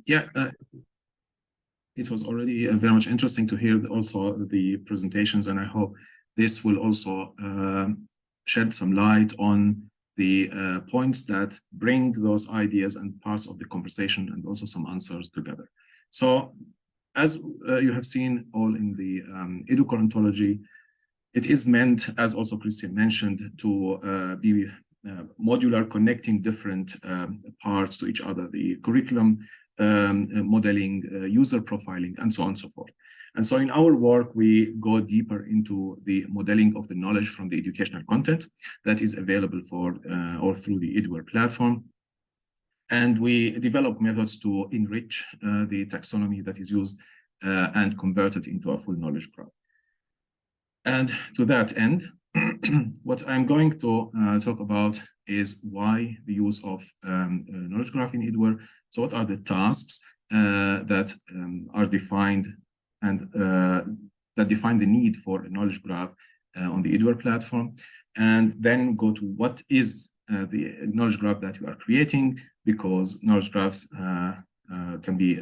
Yeah, it was already very much interesting to hear also the presentations, and I hope this will also shed some light on the points that bring those ideas and parts of the conversation and also some answers together. So as you have seen all in the eDoer ontology, it is meant, as also Christian mentioned, to be modular, connecting different parts to each other, the curriculum, modeling, user profiling, and so on and so forth. And so in our work, we go deeper into the modeling of the knowledge from the educational content that is available for or through the eDoer platform. And we develop methods to enrich the taxonomy that is used and convert it into a full knowledge graph. And to that end, what I'm going to talk about is why the use of knowledge graph in eDoer. So what are the tasks that are defined and that define the need for a knowledge graph on the eDoer platform, and then go to what is the knowledge graph that you are creating, because knowledge graphs can be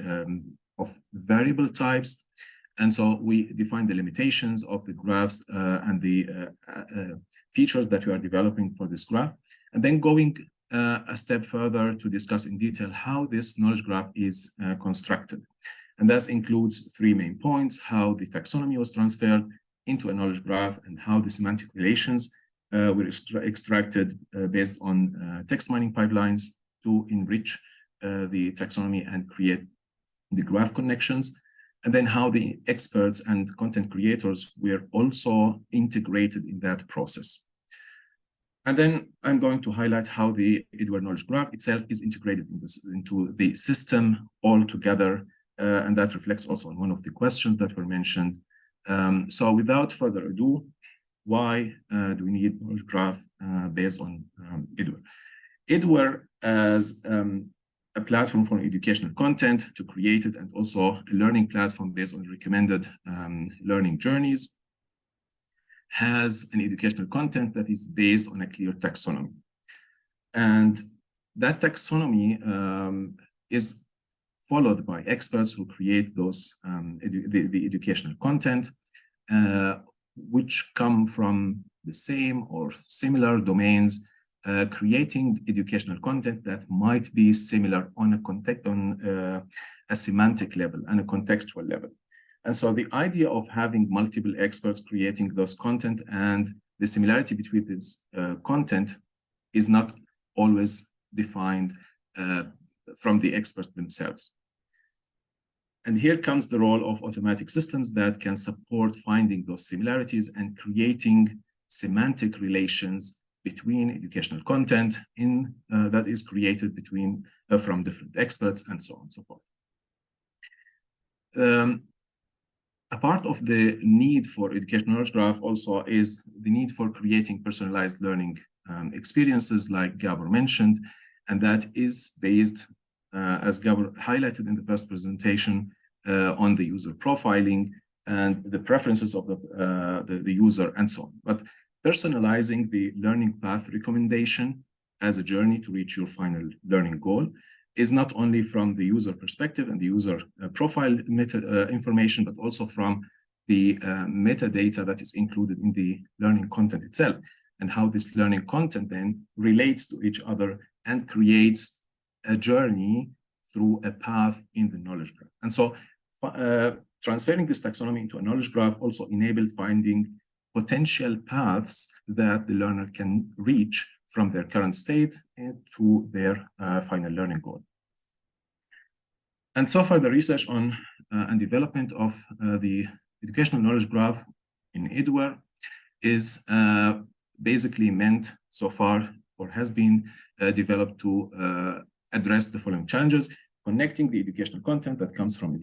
of variable types. And so we define the limitations of the graphs and the features that we are developing for this graph, and then going a step further to discuss in detail how this knowledge graph is constructed. And that includes three main points: how the taxonomy was transferred into a knowledge graph, and how the semantic relations were extracted based on text mining pipelines to enrich the taxonomy and create the graph connections, and then how the experts and content creators were also integrated in that process. And then I'm going to highlight how the eDoer knowledge graph itself is integrated into the system altogether, and that reflects also on one of the questions that were mentioned. So without further ado, why do we need knowledge graph based on eDoer? eDoer as a platform for educational content to create it, and also a learning platform based on recommended learning journeys, has an educational content that is based on a clear taxonomy. And that taxonomy is followed by experts who create those the educational content, which come from the same or similar domains, creating educational content that might be similar on a semantic level and a contextual level. And so the idea of having multiple experts creating those content and the similarity between this content is not always defined from the experts themselves. And here comes the role of automatic systems that can support finding those similarities and creating semantic relations between educational content that is created from different experts, and so on and so forth. A part of the need for educational knowledge graph also is the need for creating personalized learning experiences, like Gabor mentioned, and that is based, as Gabor highlighted in the first presentation, on the user profiling and the preferences of the user and so on. But personalizing the learning path recommendation as a journey to reach your final learning goal is not only from the user perspective and the user profile information, but also from the metadata that is included in the learning content itself, and how this learning content then relates to each other and creates a journey through a path in the knowledge graph. And so transferring this taxonomy into a knowledge graph also enabled finding potential paths that the learner can reach from their current state to their final learning goal. And so far, the research on and development of the educational knowledge graph in eDoer is basically meant so far, or has been developed to address the following challenges: connecting the educational content that comes from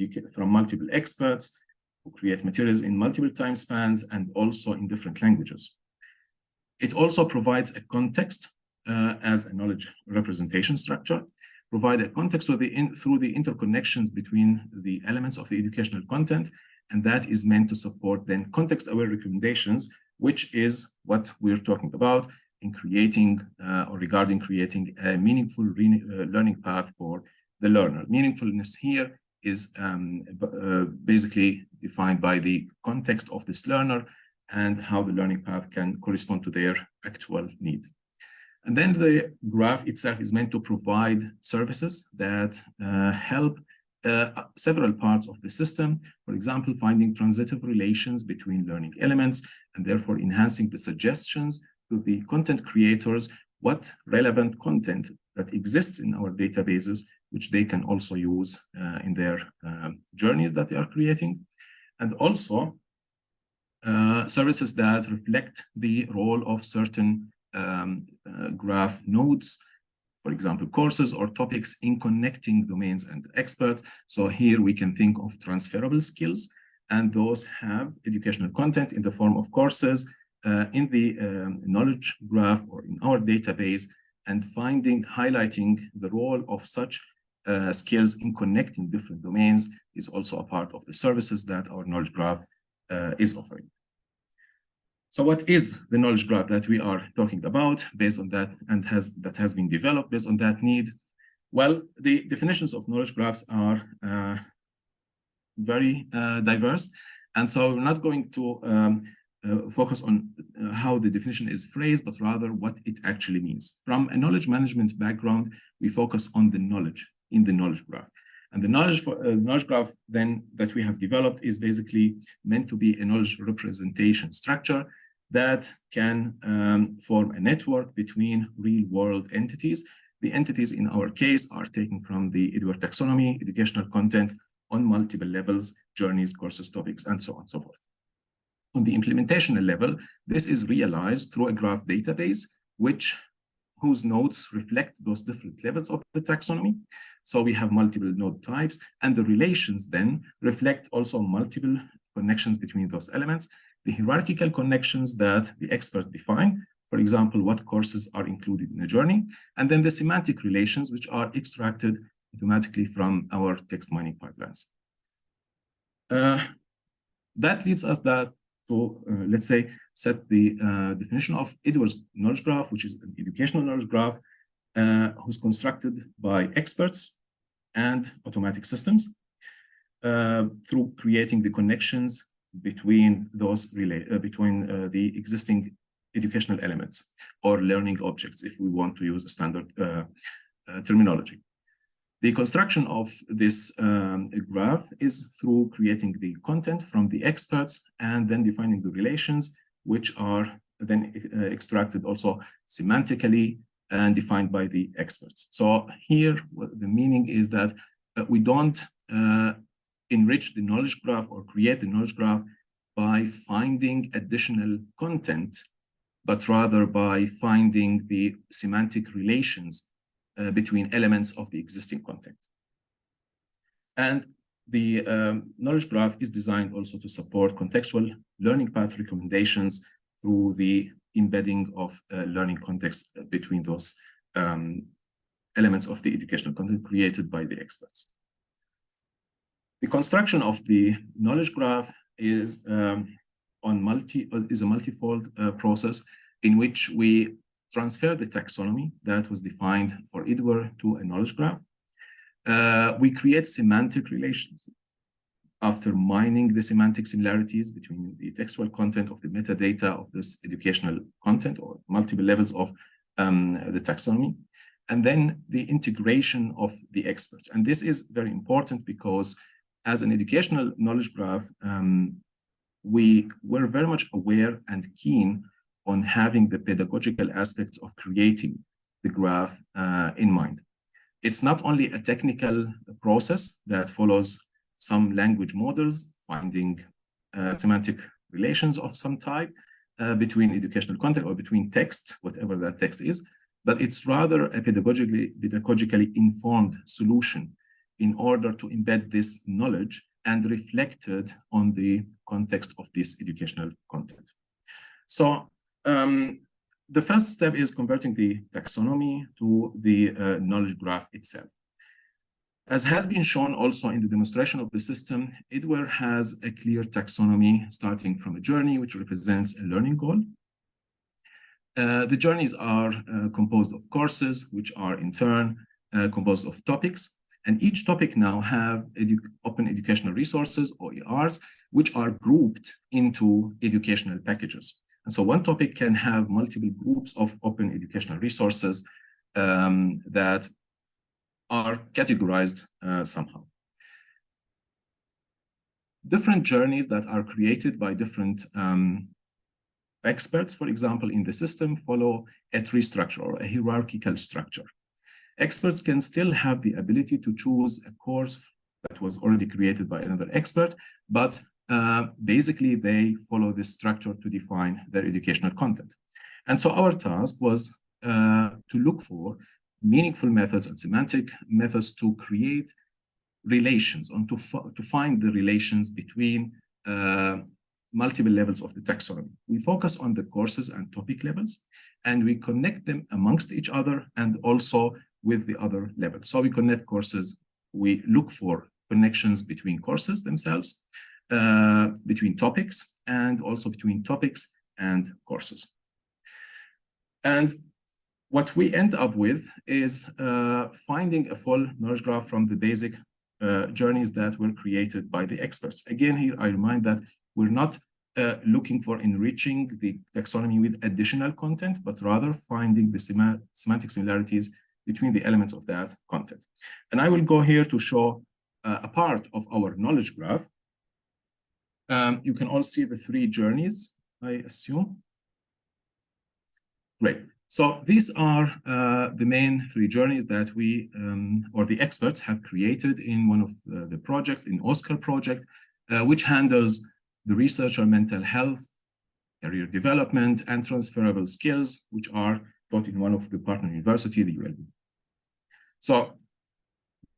multiple experts who create materials in multiple time spans and also in different languages. It also provides a context as a knowledge representation structure, provide a context through the interconnections between the elements of the educational content, and that is meant to support then context-aware recommendations, which is what we're talking about in creating or regarding creating a meaningful learning path for the learner. Meaningfulness here is basically defined by the context of this learner and how the learning path can correspond to their actual need. And then the graph itself is meant to provide services that help several parts of the system. For example, finding transitive relations between learning elements and therefore enhancing the suggestions to the content creators what relevant content that exists in our databases, which they can also use in their journeys that they are creating. And also services that reflect the role of certain graph nodes, for example, courses or topics in connecting domains and experts. So here we can think of transferable skills, and those have educational content in the form of courses in the knowledge graph or in our database, and highlighting the role of such skills in connecting different domains is also a part of the services that our knowledge graph is offering. So what is the knowledge graph that we are talking about based on that, and that has been developed based on that need? Well, the definitions of knowledge graphs are very diverse. And so we're not going to focus on how the definition is phrased, but rather what it actually means. From a knowledge management background, we focus on the knowledge in the knowledge graph. And the knowledge graph then that we have developed is basically meant to be a knowledge representation structure that can form a network between real-world entities. The entities in our case are taken from the eDoer taxonomy, educational content on multiple levels, journeys, courses, topics, and so on and so forth. On the implementational level, this is realized through a graph database, whose nodes reflect those different levels of the taxonomy. So we have multiple node types, and the relations then reflect also multiple connections between those elements. The hierarchical connections that the expert define, for example, what courses are included in a journey, and then the semantic relations, which are extracted automatically from our text mining pipelines. That leads us to, let's say, set the definition of eDoer's knowledge graph, which is an educational knowledge graph, who's constructed by experts and automatic systems through creating the connections between those the existing educational elements or learning objects, if we want to use a standard terminology. The construction of this graph is through creating the content from the experts and then defining the relations, which are then extracted also semantically and defined by the experts. So here, the meaning is that we don't enrich the knowledge graph or create the knowledge graph by finding additional content, but rather by finding the semantic relations between elements of the existing content. And the knowledge graph is designed also to support contextual learning path recommendations through the embedding of learning context between those elements of the educational content created by the experts. The construction of the knowledge graph is a multifold process in which we transfer the taxonomy that was defined for eDoer to a knowledge graph. We create semantic relations after mining the semantic similarities between the textual content of the metadata of this educational content or multiple levels of the taxonomy, and then the integration of the experts. And this is very important because as an educational knowledge graph, we were very much aware and keen on having the pedagogical aspects of creating the graph in mind. It's not only a technical process that follows some language models, finding semantic relations of some type between educational content or between text, whatever that text is, but it's rather a pedagogically informed solution in order to embed this knowledge and reflect it on the context of this educational content. So the first step is converting the taxonomy to the knowledge graph itself. As has been shown also in the demonstration of the system, eDoer has a clear taxonomy starting from a journey which represents a learning goal. The journeys are composed of courses, which are in turn composed of topics. And each topic now have open educational resources, OERs, which are grouped into educational packages. And so one topic can have multiple groups of open educational resources that are categorized somehow. Different journeys that are created by different experts, for example, in the system, follow a tree structure or a hierarchical structure. Experts can still have the ability to choose a course that was already created by another expert, but basically they follow this structure to define their educational content. And so our task was to look for meaningful methods and semantic methods to create relations, and to find the relations between multiple levels of the taxonomy. We focus on the courses and topic levels, and we connect them amongst each other and also with the other levels. So we connect courses, we look for connections between courses themselves, between topics, and also between topics and courses. And what we end up with is finding a full knowledge graph from the basic journeys that were created by the experts. Again, here I remind that we're not looking for enriching the taxonomy with additional content, but rather finding the semantic similarities between the elements of that content. And I will go here to show a part of our knowledge graph. You can all see the three journeys, I assume. Great. So these are the main three journeys that we, or the experts, have created in one of the projects, in OSCAR project, which handles the researcher mental health, career development, and transferable skills, which are taught in one of the partner university, the ULB. So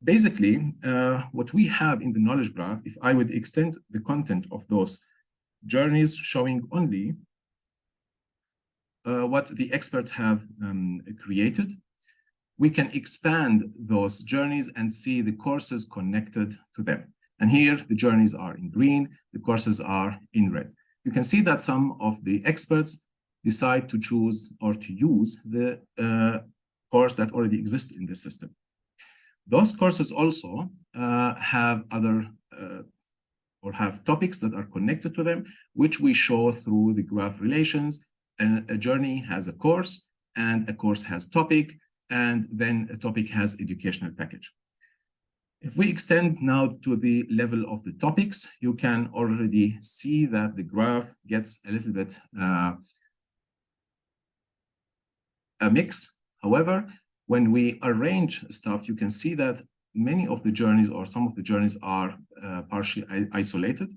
basically, what we have in the knowledge graph, if I would extend the content of those journeys showing only what the experts have created, we can expand those journeys and see the courses connected to them. And here the journeys are in green, the courses are in red. You can see that some of the experts decide to choose or to use the course that already exists in the system. Those courses also have other or have topics that are connected to them, which we show through the graph relations. And a journey has a course, and a course has topic, and then a topic has educational package. If we extend now to the level of the topics, you can already see that the graph gets a little bit a mix. However, when we arrange stuff, you can see that many of the journeys or some of the journeys are partially isolated,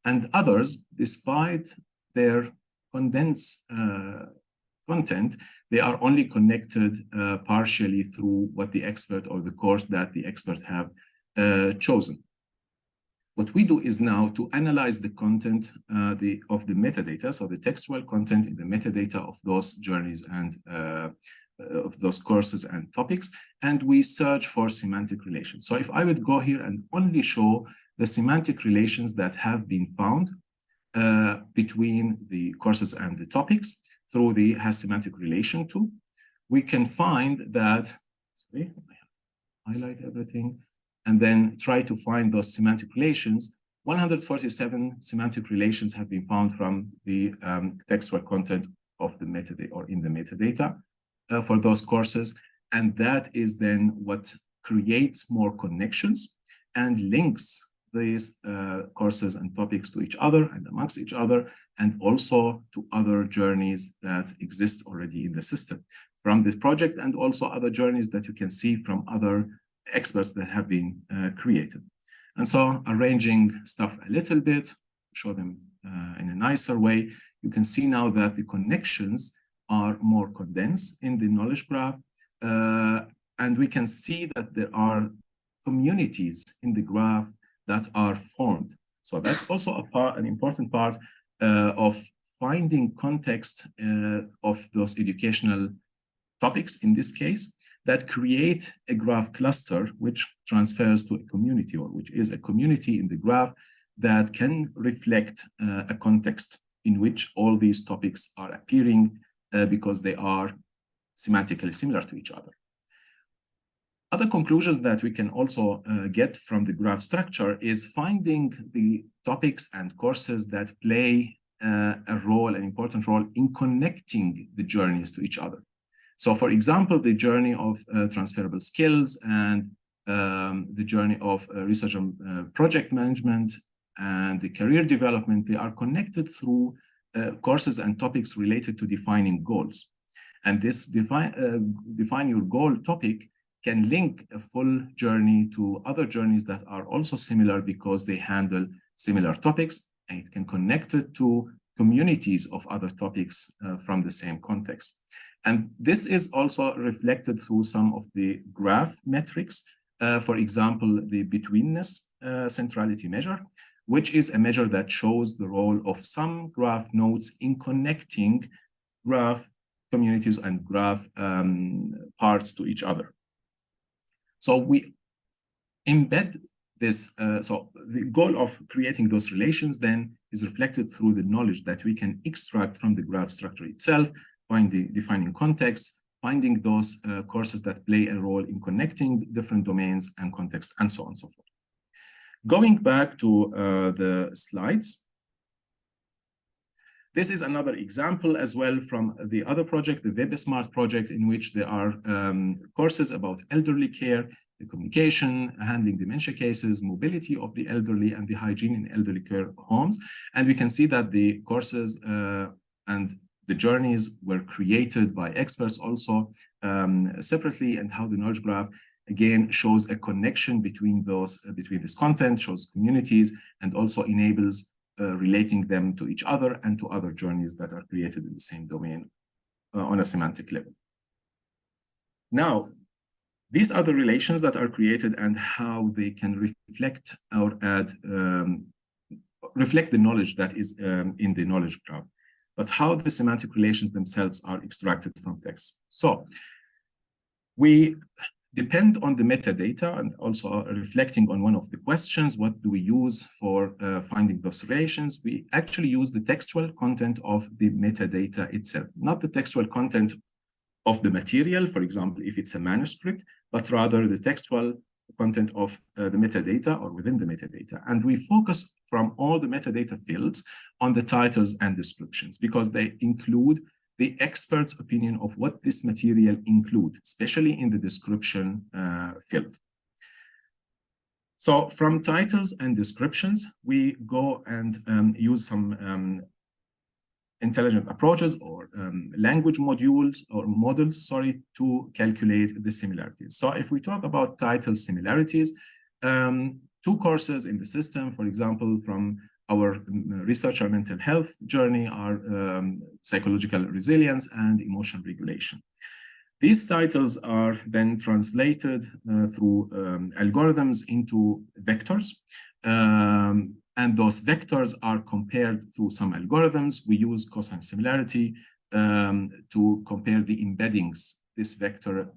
and others, despite their condensed content, they are only connected partially through what the expert or the course that the expert have chosen. What we do is now to analyze the content of the metadata, so the textual content in the metadata of those journeys and of those courses and topics, and we search for semantic relations. So if I would go here and only show the semantic relations that have been found between the courses and the topics through the has semantic relation tool, we can find that, sorry, highlight everything, and then try to find those semantic relations. 147 semantic relations have been found from the textual content of the metadata or in the metadata for those courses. And that is then what creates more connections and links these courses and topics to each other and amongst each other, and also to other journeys that exist already in the system from this project, and also other journeys that you can see from other experts that have been created. And so arranging stuff a little bit, show them in a nicer way, you can see now that the connections are more condensed in the knowledge graph. And we can see that there are communities in the graph that are formed. So that's also an important part of finding context of those educational topics, in this case, that create a graph cluster, which transfers to a community, or which is a community in the graph that can reflect a context in which all these topics are appearing because they are semantically similar to each other. Other conclusions that we can also get from the graph structure is finding the topics and courses that play a role, an important role in connecting the journeys to each other. So, for example, the journey of transferable skills and the journey of research and project management and the career development, they are connected through courses and topics related to defining goals. And this define your goal topic can link a full journey to other journeys that are also similar because they handle similar topics, and it can connect it to communities of other topics from the same context. And this is also reflected through some of the graph metrics. For example, the betweenness centrality measure, which is a measure that shows the role of some graph nodes in connecting graph communities and graph parts to each other. So we embed this. So the goal of creating those relations then is reflected through the knowledge that we can extract from the graph structure itself, defining context, finding those courses that play a role in connecting different domains and context, and so on and so forth. Going back to the slides, this is another example as well from the other project, the WebSmart project, in which there are courses about elderly care, the communication, handling dementia cases, mobility of the elderly, and the hygiene in elderly care homes. And we can see that the courses and the journeys were created by experts also separately, and how the knowledge graph again shows a connection between those, between this content, shows communities, and also enables relating them to each other and to other journeys that are created in the same domain on a semantic level. Now, these are the relations that are created and how they can reflect or add, reflect the knowledge that is in the knowledge graph, but how the semantic relations themselves are extracted from text. So we depend on the metadata, and also reflecting on one of the questions, what do we use for finding those relations? We actually use the textual content of the metadata itself, not the textual content of the material, for example, if it's a manuscript, but rather the textual content of the metadata or within the metadata. And we focus from all the metadata fields on the titles and descriptions, because they include the expert's opinion of what this material includes, especially in the description field. So from titles and descriptions, we go and use some intelligent approaches or language modules or models, sorry, to calculate the similarities. So if we talk about title similarities, two courses in the system, for example, from our researcher mental health journey are psychological resilience and emotion regulation. These titles are then translated through algorithms into vectors. And those vectors are compared through some algorithms. We use cosine similarity to compare the embeddings. This vector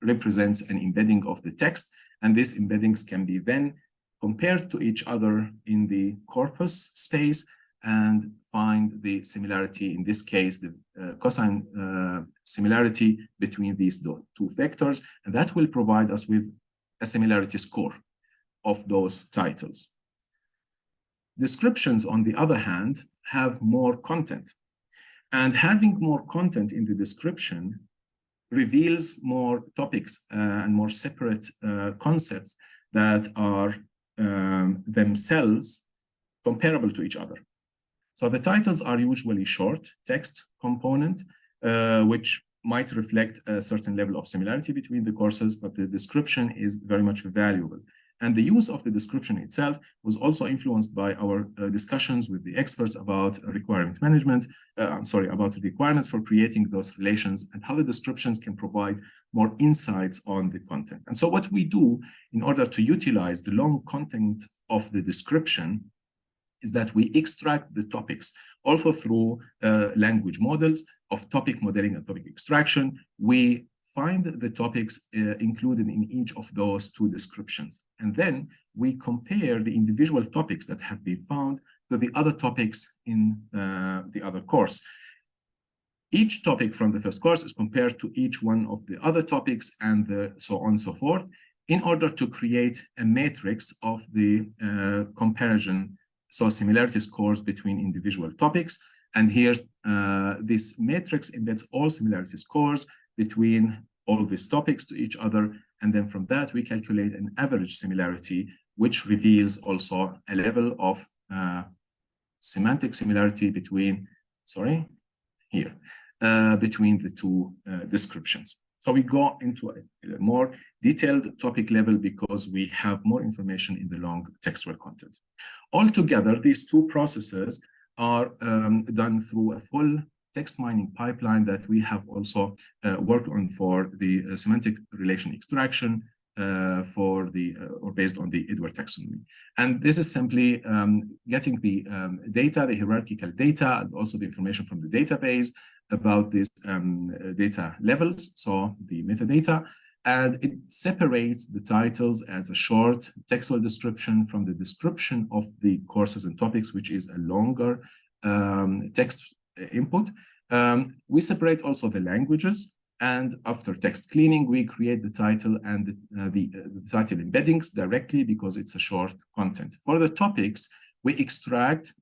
represents an embedding of the text, and these embeddings can be then compared to each other in the corpus space and find the similarity, in this case, the cosine similarity between these two vectors, and that will provide us with a similarity score of those titles. Descriptions, on the other hand, have more content, and having more content in the description reveals more topics and more separate concepts that are themselves comparable to each other. So the titles are usually short text component, which might reflect a certain level of similarity between the courses, but the description is very much valuable. And the use of the description itself was also influenced by our discussions with the experts about requirement management, about the requirements for creating those relations and how the descriptions can provide more insights on the content. And so what we do in order to utilize the long content of the description is that we extract the topics also through language models of topic modeling and topic extraction. We find the topics included in each of those two descriptions. And then we compare the individual topics that have been found to the other topics in the other course. each topic from the first course is compared to each one of the other topics, and so on and so forth, in order to create a matrix of the comparison, so similarity scores between individual topics. And here, this matrix embeds all similarity scores between all these topics to each other. And then from that, we calculate an average similarity, which reveals also a level of semantic similarity between, between the two descriptions. So we go into a more detailed topic level because we have more information in the long textual content. Altogether, these two processes are done through a full text mining pipeline that we have also worked on for the semantic relation extraction for the or based on the eDoer taxonomy. And this is simply getting the data, the hierarchical data, and also the information from the database about these data levels, so the metadata, and it separates the titles as a short textual description from the description of the courses and topics, which is a longer text input. We separate also the languages, and after text cleaning, we create the title and the title embeddings directly because it's a short content. For the topics, we extract,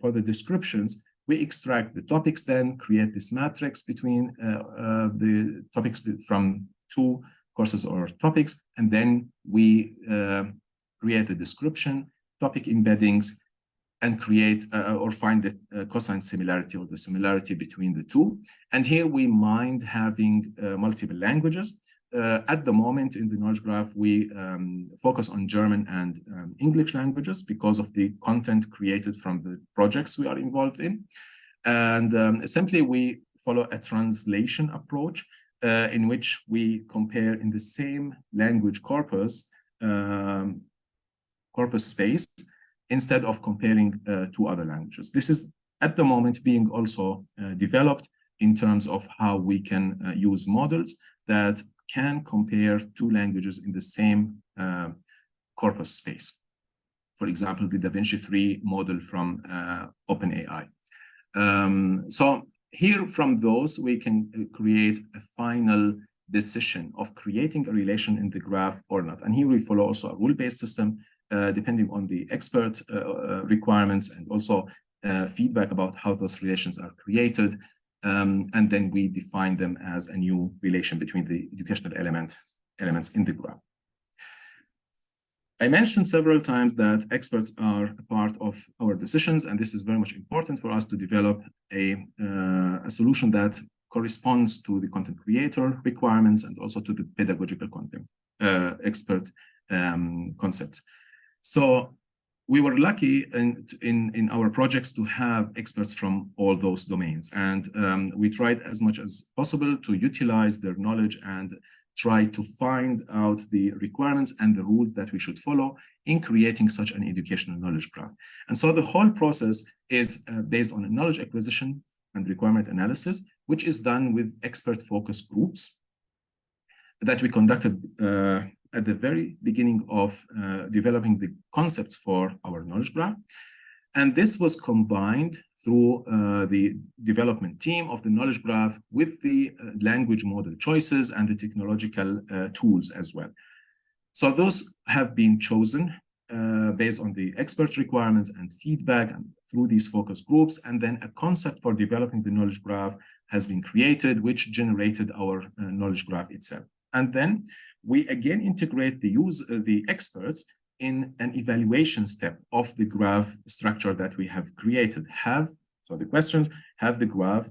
for the descriptions, we extract the topics, then create this matrix between the topics from two courses or topics, and then we create a description, topic embeddings, and create or find the cosine similarity or the similarity between the two. And here we mind having multiple languages. At the moment in the knowledge graph, we focus on German and English languages because of the content created from the projects we are involved in. And simply we follow a translation approach in which we compare in the same language corpus space instead of comparing two other languages. This is at the moment being also developed in terms of how we can use models that can compare two languages in the same corpus space. For example, the DaVinci 3 model from OpenAI. So here from those, we can create a final decision of creating a relation in the graph or not. And here we follow also a rule-based system, depending on the expert requirements and also feedback about how those relations are created. And then we define them as a new relation between the educational elements in the graph. I mentioned several times that experts are a part of our decisions, and this is very much important for us to develop a solution that corresponds to the content creator requirements and also to the pedagogical content expert concepts. So we were lucky in our projects to have experts from all those domains, and we tried as much as possible to utilize their knowledge and try to find out the requirements and the rules that we should follow in creating such an educational knowledge graph. And so the whole process is based on a knowledge acquisition and requirement analysis, which is done with expert focus groups that we conducted at the very beginning of developing the concepts for our knowledge graph. And this was combined through the development team of the knowledge graph with the language model choices and the technological tools as well. So those have been chosen based on the expert requirements and feedback and through these focus groups. And then a concept for developing the knowledge graph has been created, which generated our knowledge graph itself. And then we again integrate the experts in an evaluation step of the graph structure that we have created. So the questions, have the graph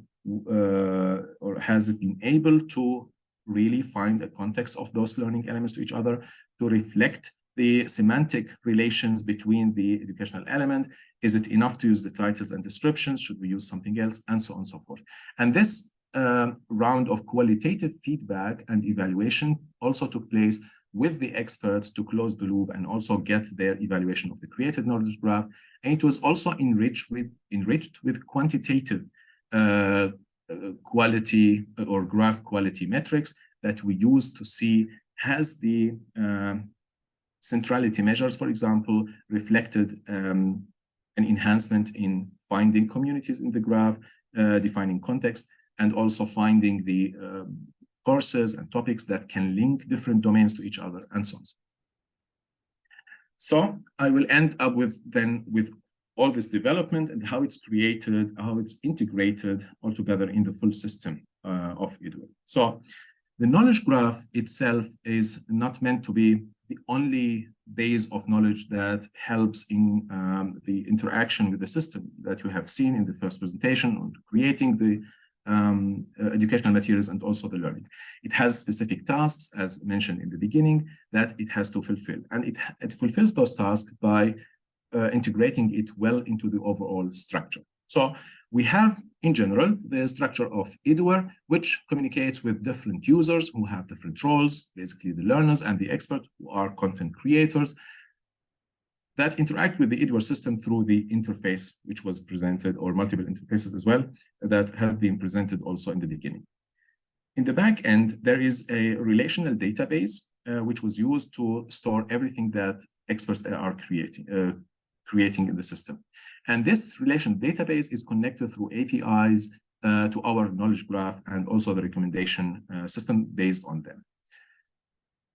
or has it been able to really find a context of those learning elements to each other, to reflect the semantic relations between the educational element? Is it enough to use the titles and descriptions? Should we use something else? And so on and so forth. And this round of qualitative feedback and evaluation also took place with the experts to close the loop and also get their evaluation of the created knowledge graph. And it was also enriched with quantitative quality or graph quality metrics that we use to see has the centrality measures, for example, reflected an enhancement in finding communities in the graph, defining context, and also finding the courses and topics that can link different domains to each other, and so on. So I will end up with all this development and how it's created, how it's integrated all together in the full system of eDoer. So the knowledge graph itself is not meant to be the only base of knowledge that helps in the interaction with the system that you have seen in the first presentation on creating the educational materials and also the learning. It has specific tasks, as mentioned in the beginning, that it has to fulfill. And it fulfills those tasks by integrating it well into the overall structure. So we have, in general, the structure of eDoer, which communicates with different users who have different roles, basically the learners and the experts who are content creators, that interact with the eDoer system through the interface, which was presented, or multiple interfaces as well, that have been presented also in the beginning. In the back end, there is a relational database, which was used to store everything that experts are creating in the system. And this relational database is connected through APIs to our knowledge graph and also the recommendation system based on them.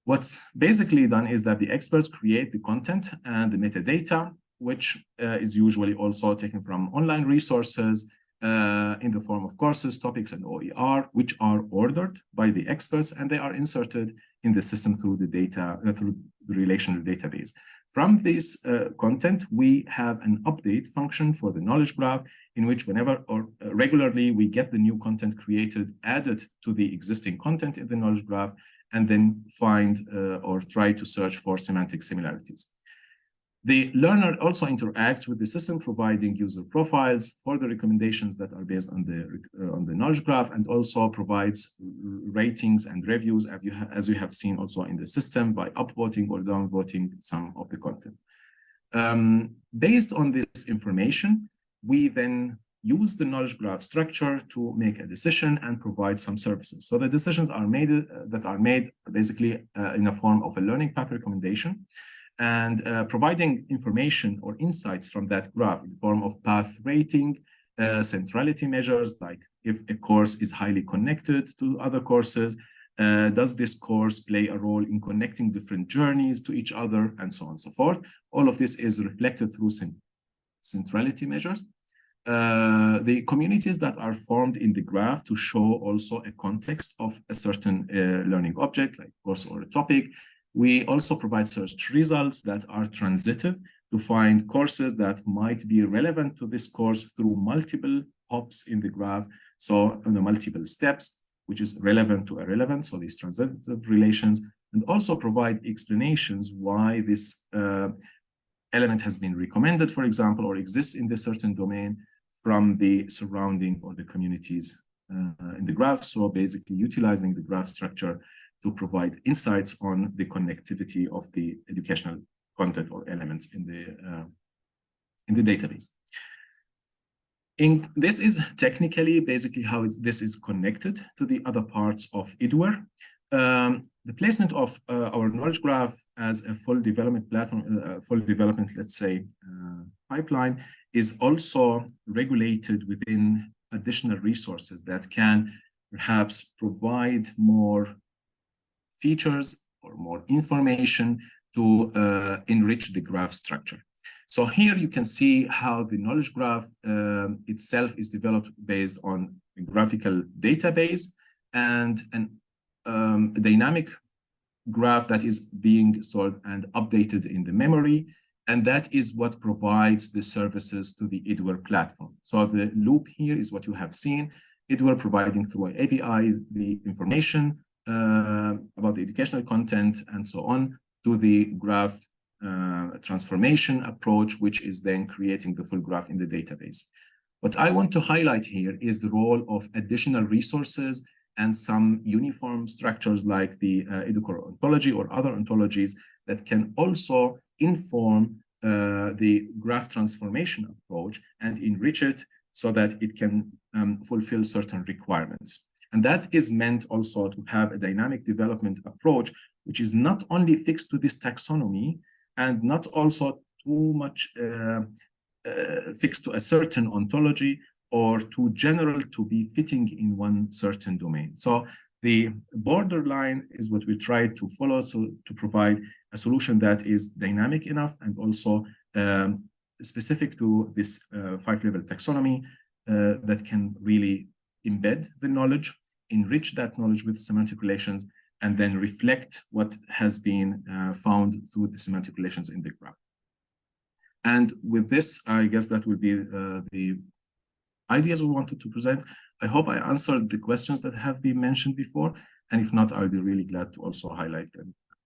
What's basically done is that the experts create the content and the metadata, which is usually also taken from online resources in the form of courses, topics, and OER, which are ordered by the experts, and they are inserted in the system through the data, through the relational database. From this content, we have an update function for the knowledge graph, in which whenever or regularly we get the new content created, added to the existing content in the knowledge graph, and then find or try to search for semantic similarities. The learner also interacts with the system, providing user profiles for the recommendations that are based on the knowledge graph, and also provides ratings and reviews, as you have seen also in the system, by upvoting or downvoting some of the content. Based on this information, we then use the knowledge graph structure to make a decision and provide some services. So the decisions are made basically in a form of a learning path recommendation, and providing information or insights from that graph in the form of path rating, centrality measures, like if a course is highly connected to other courses, does this course play a role in connecting different journeys to each other, and so on and so forth. All of this is reflected through centrality measures. The communities that are formed in the graph to show also a context of a certain learning object, like course or a topic. We also provide search results that are transitive to find courses that might be relevant to this course through multiple hops in the graph. So on the multiple steps, which is relevant to irrelevant, so these transitive relations, and also provide explanations why this element has been recommended, for example, or exists in the certain domain from the surrounding or the communities in the graph. So basically utilizing the graph structure to provide insights on the connectivity of the educational content or elements in the database. This is technically basically how this is connected to the other parts of eDoer. The placement of our knowledge graph as a full development platform, let's say, pipeline, is also regulated within additional resources that can perhaps provide more features or more information to enrich the graph structure. So here you can see how the knowledge graph itself is developed based on a graphical database and a dynamic graph that is being stored and updated in the memory. And that is what provides the services to the eDoer platform. So the loop here is what you have seen, eDoer providing through an API the information about the educational content and so on to the graph transformation approach, which is then creating the full graph in the database. What I want to highlight here is the role of additional resources and some uniform structures like the eDoer ontology or other ontologies that can also inform the graph transformation approach and enrich it so that it can fulfill certain requirements. And that is meant also to have a dynamic development approach, which is not only fixed to this taxonomy and not also too much fixed to a certain ontology, or too general to be fitting in one certain domain. So the borderline is what we try to follow, to provide a solution that is dynamic enough and also specific to this 5-level taxonomy that can really embed the knowledge, enrich that knowledge with semantic relations, and then reflect what has been found through the semantic relations in the graph. And with this, I guess that would be the ideas we wanted to present. I hope I answered the questions that have been mentioned before, and if not, I'll be really glad to also highlight them